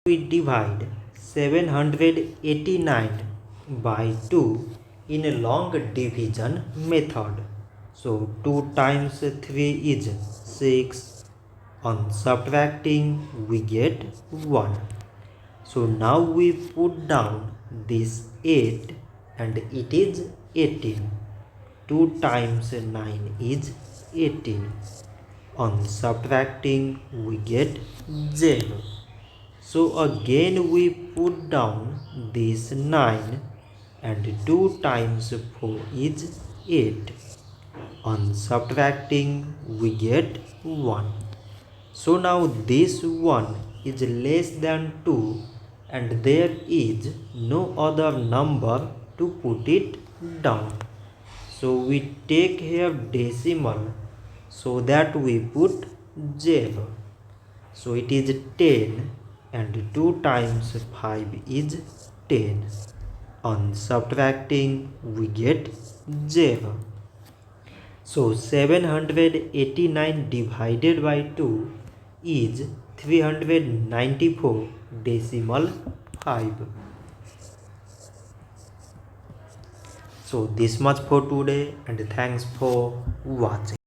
We divide 789 by 2 in a long division method. So 2 times 3 is 6. On subtracting we get 1. So now we put down this 8 and it is 18. 2 times 9 is 18. On subtracting we get 0. So again we put down this 9 and 2 times 4 is 8. On subtracting we get 1. So now this 1 is less than 2 and there is no other number to put it down. So we take here decimal so that we put 0. So it is 10 and 2 times 5 is 10. On subtracting we get 0. So 789 divided by 2 is 394 decimal 5. So this much for today and thanks for watching.